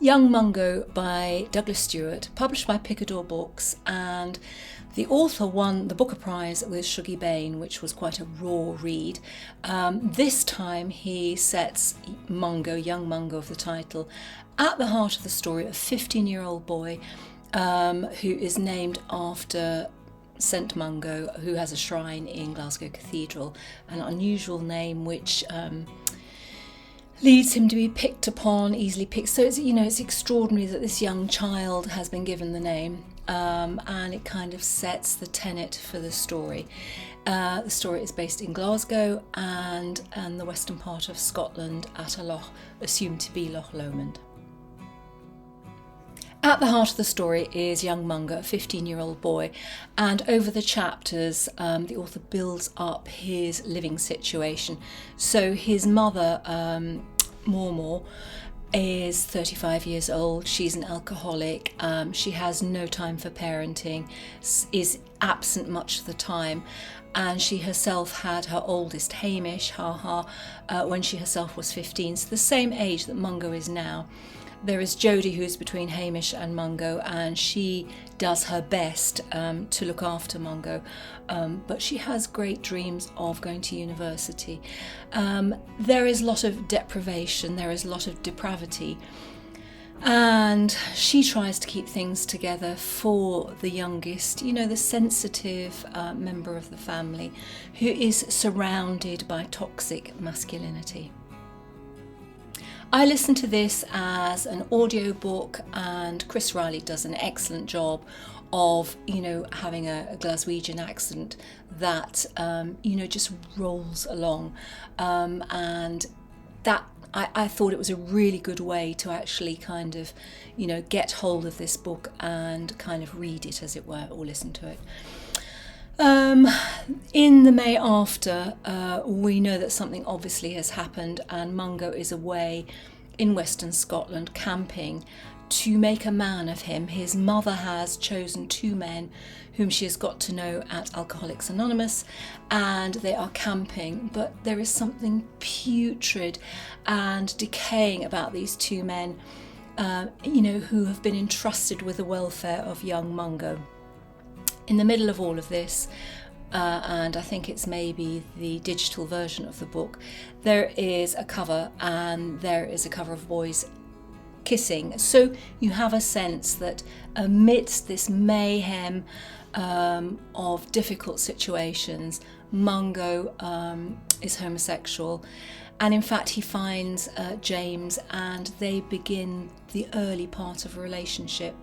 Young Mungo by Douglas Stuart, published by Picador Books, and the author won the Booker Prize with Shuggie Bain, which was quite a raw read. This time he sets Mungo, young Mungo of the title, at the heart of the story, a 15-year-old boy who is named after St Mungo, who has a shrine in Glasgow Cathedral, an unusual name which leads him to be picked upon, easily picked. So it's extraordinary that this young child has been given the name, and it kind of sets the tenet for the story. The story is based in Glasgow and the western part of Scotland at a loch assumed to be Loch Lomond. At the heart of the story is young Mungo, a 15-year-old boy, and over the chapters the author builds up his living situation. So his mother, Mormor, is 35 years old. She's an alcoholic. She has no time for parenting, is absent much of the time, and she herself had her oldest, Hamish, when she herself was 15, so the same age that Mungo is now. There is Jodie, who's between Hamish and Mungo, and she does her best to look after Mungo, but she has great dreams of going to university. There is a lot of deprivation, there is a lot of depravity, and she tries to keep things together for the youngest, the sensitive member of the family, who is surrounded by toxic masculinity. I listened to this as an audiobook, and Chris Riley does an excellent job of, having a Glaswegian accent that, just rolls along. And that, I thought it was a really good way to actually kind of, get hold of this book and kind of read it, as it were, or listen to it. In the May after, we know that something obviously has happened, and Mungo is away in Western Scotland camping to make a man of him. His mother has chosen 2 men whom she has got to know at Alcoholics Anonymous, and they are camping, but there is something putrid and decaying about these 2 men, who have been entrusted with the welfare of young Mungo. In the middle of all of this, and I think it's maybe the digital version of the book, there is a cover, and there is a cover of boys kissing. So you have a sense that amidst this mayhem of difficult situations, Mungo is homosexual. And in fact, he finds James, and they begin the early part of a relationship,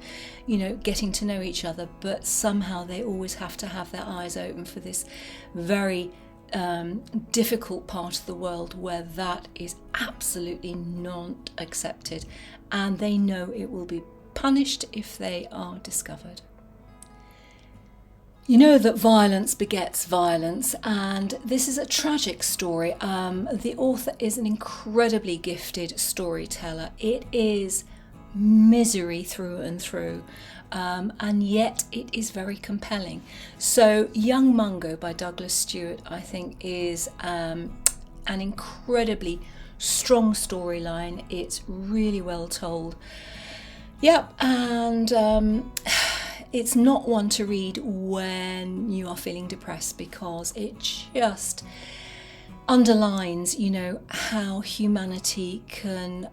getting to know each other, but somehow they always have to have their eyes open for this very difficult part of the world where that is absolutely not accepted, and they know it will be punished if they are discovered. You know that violence begets violence, and this is a tragic story. The author is an incredibly gifted storyteller. It is misery through and through, and yet it is very compelling. So Young Mungo by Douglas Stuart, I think, is an incredibly strong storyline. It's really well told. Yep, and it's not one to read when you are feeling depressed, because it just underlines, how humanity can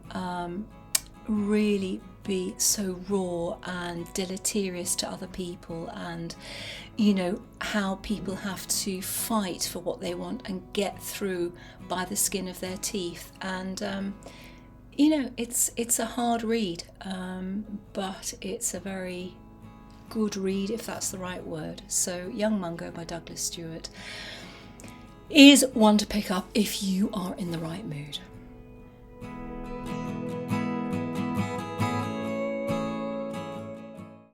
really be so raw and deleterious to other people, and, how people have to fight for what they want and get through by the skin of their teeth. And, it's a hard read, but it's a very good read, if that's the right word. So Young Mungo by Douglas Stuart is one to pick up if you are in the right mood.